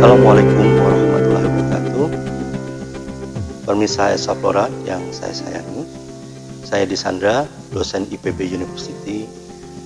Assalamualaikum warahmatullahi wabarakatuh. Pemirsa Esa Flora yang saya sayangi, saya Disandra, dosen IPB University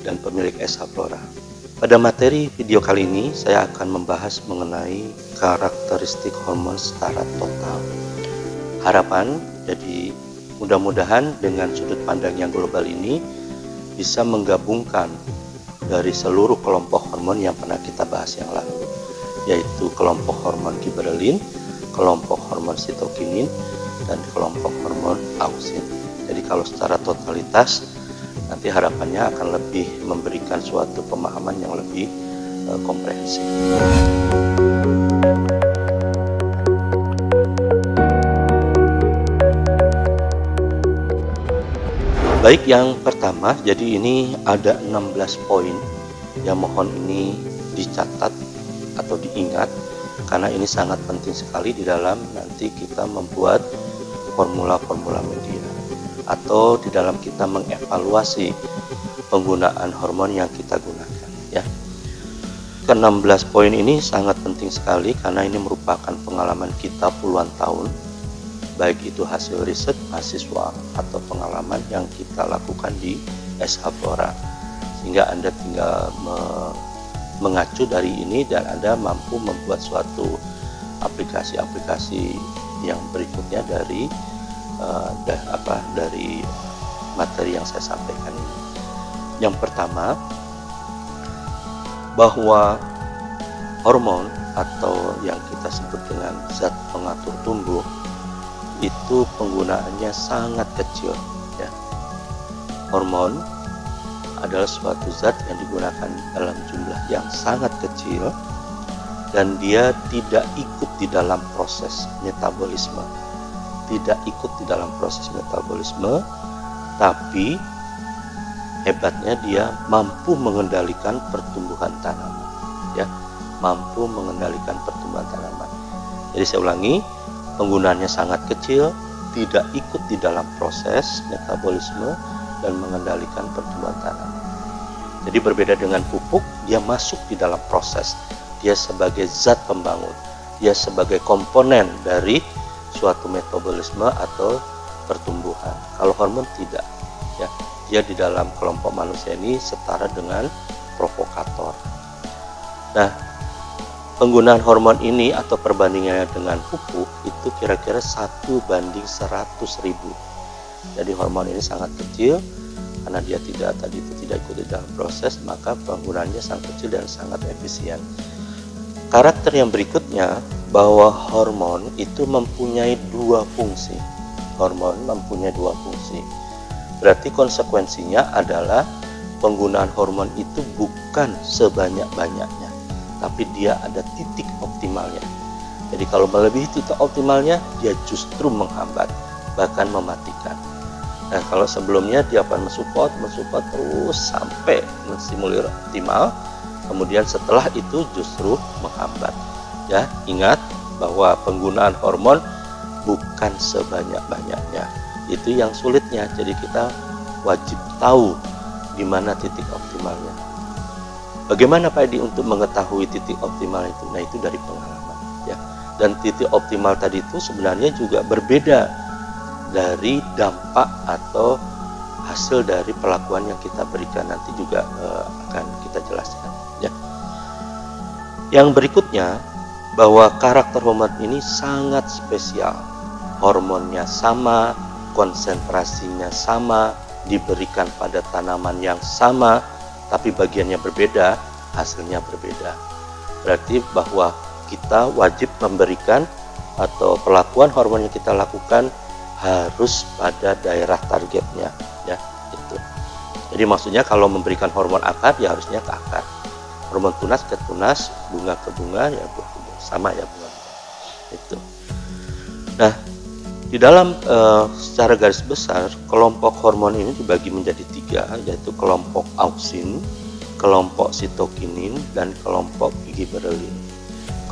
dan pemilik Esa Flora. Pada materi video kali ini, saya akan membahas mengenai karakteristik hormon secara total. Harapan, jadi mudah-mudahan dengan sudut pandang yang global ini bisa menggabungkan dari seluruh kelompok hormon yang pernah kita bahas yang lalu, yaitu kelompok hormon giberelin, kelompok hormon sitokinin, dan kelompok hormon auksin. Jadi kalau secara totalitas, nanti harapannya akan lebih memberikan suatu pemahaman yang lebih komprehensif. Baik, yang pertama, jadi ini ada 16 poin yang mohon ini dicatat atau diingat, karena ini sangat penting sekali di dalam nanti kita membuat formula-formula media atau di dalam kita mengevaluasi penggunaan hormon yang kita gunakan, ya. Ke-16 poin ini sangat penting sekali karena ini merupakan pengalaman kita puluhan tahun, baik itu hasil riset mahasiswa atau pengalaman yang kita lakukan di SH Flora, sehingga Anda tinggal mengacu dari ini dan Anda mampu membuat suatu aplikasi-aplikasi yang berikutnya dari dari materi yang saya sampaikan ini. Yang pertama, bahwa hormon atau yang kita sebut dengan zat pengatur tumbuh itu penggunaannya sangat kecil, ya. Hormon adalah suatu zat yang digunakan dalam jumlah yang sangat kecil dan dia tidak ikut di dalam proses metabolisme. Tidak ikut di dalam proses metabolisme, tapi hebatnya dia mampu mengendalikan pertumbuhan tanaman, ya. Mampu mengendalikan pertumbuhan tanaman. Jadi saya ulangi, penggunaannya sangat kecil, tidak ikut di dalam proses metabolisme dan mengendalikan pertumbuhan tanaman. Jadi berbeda dengan pupuk, dia masuk di dalam proses. Dia sebagai zat pembangun, dia sebagai komponen dari suatu metabolisme atau pertumbuhan. Kalau hormon tidak, ya. Dia di dalam kelompok manusia ini setara dengan provokator. Nah, penggunaan hormon ini atau perbandingannya dengan pupuk itu kira-kira 1:100.000. Jadi hormon ini sangat kecil karena dia tidak ikut di dalam proses, maka penggunaannya sangat kecil dan sangat efisien. Karakter yang berikutnya, bahwa hormon itu mempunyai dua fungsi. Hormon mempunyai dua fungsi. Berarti konsekuensinya adalah penggunaan hormon itu bukan sebanyak-banyaknya, tapi dia ada titik optimalnya. Jadi kalau melebihi titik optimalnya, dia justru menghambat, bahkan mematikan. Nah, kalau sebelumnya dia akan mensupport terus sampai menstimulir optimal, kemudian setelah itu justru menghambat. Ya, ingat bahwa penggunaan hormon bukan sebanyak-banyaknya. Itu yang sulitnya. Jadi kita wajib tahu di mana titik optimalnya. Bagaimana Pak Edi untuk mengetahui titik optimal itu? Nah, itu dari pengalaman, ya. Dan titik optimal tadi itu sebenarnya juga berbeda dari dampak atau hasil dari perlakuan yang kita berikan, nanti juga akan kita jelaskan, ya. Yang berikutnya, bahwa karakter hormon ini sangat spesial. Hormonnya sama, konsentrasinya sama, diberikan pada tanaman yang sama, tapi bagiannya berbeda, hasilnya berbeda. Berarti bahwa kita wajib memberikan atau perlakuan hormon yang kita lakukan harus pada daerah targetnya, ya, itu. Jadi maksudnya kalau memberikan hormon akar, ya harusnya ke akar. Hormon tunas ke tunas, bunga ke bunga, ya buah ke buah, sama ya bunga. Itu. Nah, di dalam secara garis besar, kelompok hormon ini dibagi menjadi 3, yaitu kelompok auksin, kelompok sitokinin, dan kelompok giberelin.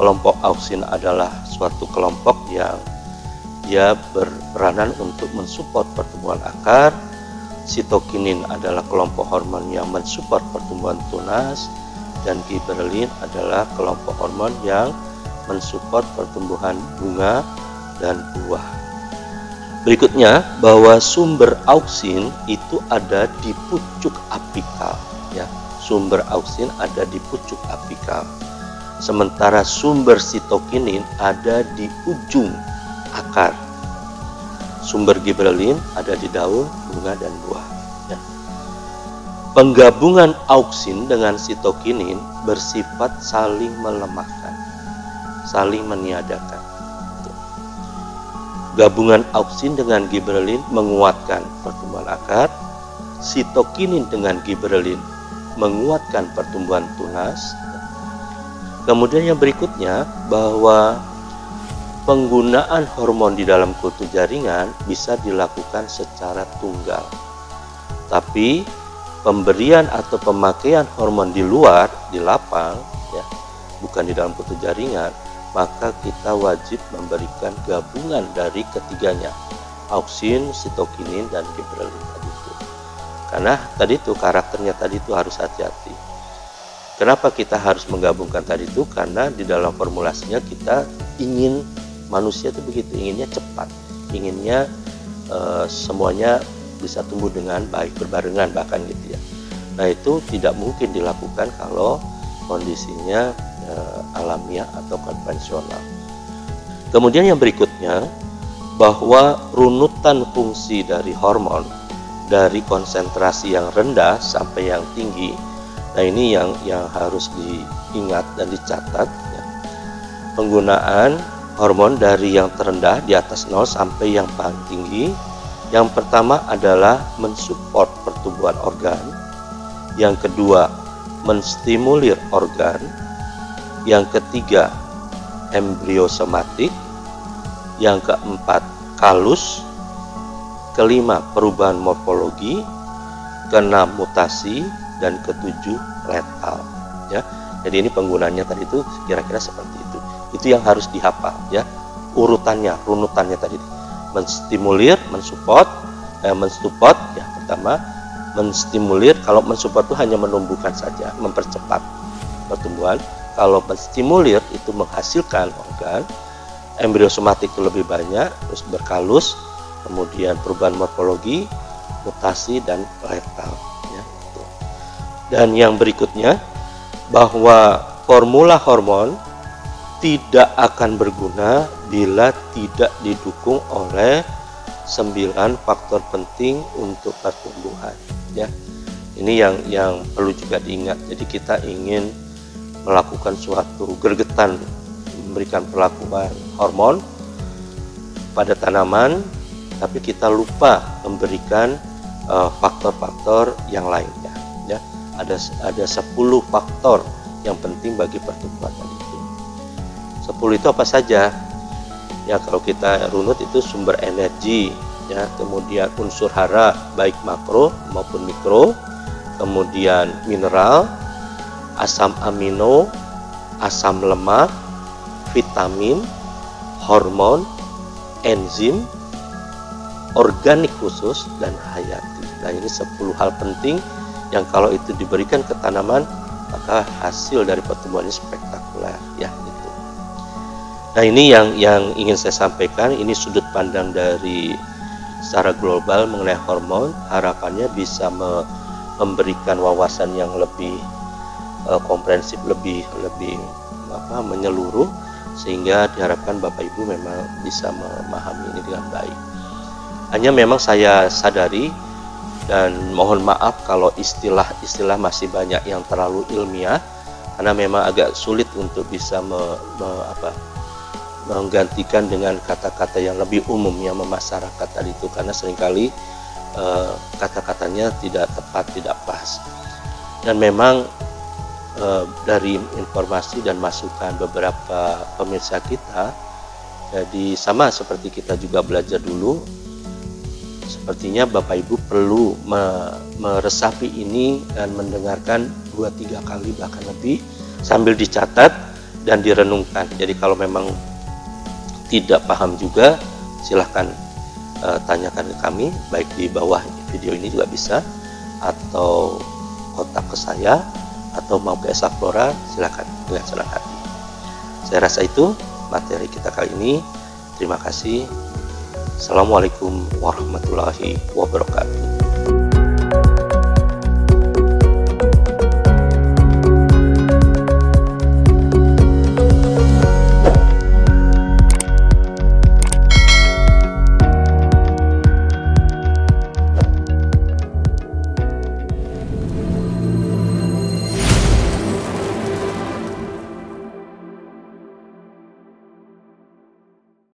Kelompok auksin adalah suatu kelompok yang dia berperanan untuk mensupport pertumbuhan akar. Sitokinin adalah kelompok hormon yang mensupport pertumbuhan tunas, dan giberelin adalah kelompok hormon yang mensupport pertumbuhan bunga dan buah. Berikutnya, bahwa sumber auksin itu ada di pucuk apikal, ya. Sumber auksin ada di pucuk apikal. Sementara sumber sitokinin ada di ujung akar. Sumber giberelin ada di daun, bunga, dan buah. Ya. Penggabungan auksin dengan sitokinin bersifat saling melemahkan, saling meniadakan. Gabungan auksin dengan giberelin menguatkan pertumbuhan akar, sitokinin dengan giberelin menguatkan pertumbuhan tunas. Kemudian yang berikutnya, bahwa penggunaan hormon di dalam kultur jaringan bisa dilakukan secara tunggal. Tapi pemberian atau pemakaian hormon di luar, di lapang, ya, bukan di dalam kultur jaringan, maka kita wajib memberikan gabungan dari ketiganya, auksin, sitokinin, dan giberelin tadi itu. Karena tadi itu karakternya tadi itu harus hati-hati. Kenapa kita harus menggabungkan tadi itu? Karena di dalam formulasinya kita ingin manusia itu begitu, inginnya cepat, inginnya semuanya bisa tumbuh dengan baik, berbarengan bahkan gitu ya. Nah, itu tidak mungkin dilakukan kalau kondisinya alamiah atau konvensional. Kemudian yang berikutnya, bahwa runutan fungsi dari hormon dari konsentrasi yang rendah sampai yang tinggi. Nah, ini yang harus diingat dan dicatat ya. Penggunaan hormon dari yang terendah di atas 0 sampai yang paling tinggi. Yang pertama adalah mensupport pertumbuhan organ. Yang kedua, menstimulir organ. Yang ketiga, embriosomatik. Yang keempat, kalus. Kelima, perubahan morfologi. Keenam, mutasi. Dan ketujuh, letal ya. Jadi ini penggunaannya tadi itu kira-kira seperti itu. Itu yang harus dihafal ya, urutannya, runutannya tadi. Menstimulir, mensupport ya. Pertama, menstimulir. Kalau mensupport itu hanya menumbuhkan saja, mempercepat pertumbuhan. Kalau menstimulir itu menghasilkan organ. Embriosomatik itu lebih banyak, terus berkalus, kemudian perubahan morfologi, mutasi, dan letal ya. Dan yang berikutnya, bahwa formula hormon tidak akan berguna bila tidak didukung oleh 9 faktor penting untuk pertumbuhan ya. Ini yang perlu juga diingat. Jadi kita ingin melakukan suatu gregetan, memberikan perlakuan hormon pada tanaman, tapi kita lupa memberikan faktor-faktor yang lainnya ya. Ada 10 faktor yang penting bagi pertumbuhan itu. 10 itu apa saja? Ya, kalau kita runut itu sumber energi ya, kemudian unsur hara baik makro maupun mikro, kemudian mineral, asam amino, asam lemak, vitamin, hormon, enzim, organik khusus, dan hayati. Nah, ini 10 hal penting yang kalau itu diberikan ke tanaman, maka hasil dari pertumbuhannya spektakuler ya gitu. Nah, ini yang ingin saya sampaikan. Ini sudut pandang dari secara global mengenai hormon. Harapannya bisa memberikan wawasan yang lebih komprehensif, lebih menyeluruh, sehingga diharapkan Bapak Ibu memang bisa memahami ini dengan baik. Hanya memang saya sadari dan mohon maaf kalau istilah-istilah masih banyak yang terlalu ilmiah, karena memang agak sulit untuk bisa menggantikan dengan kata-kata yang lebih umum yang memasyarakat tadi itu, karena seringkali kata-katanya tidak tepat, tidak pas. Dan memang dari informasi dan masukan beberapa pemirsa kita, jadi sama seperti kita juga belajar dulu, sepertinya Bapak Ibu perlu meresapi ini dan mendengarkan 2-3 kali bahkan lebih sambil dicatat dan direnungkan. Jadi kalau memang tidak paham juga, silahkan tanyakan ke kami, baik di bawah video ini juga bisa, atau kontak ke saya, atau mau ke Esa Flora, silahkan dengan senang hati. Saya rasa itu materi kita kali ini. Terima kasih. Assalamualaikum warahmatullahi wabarakatuh.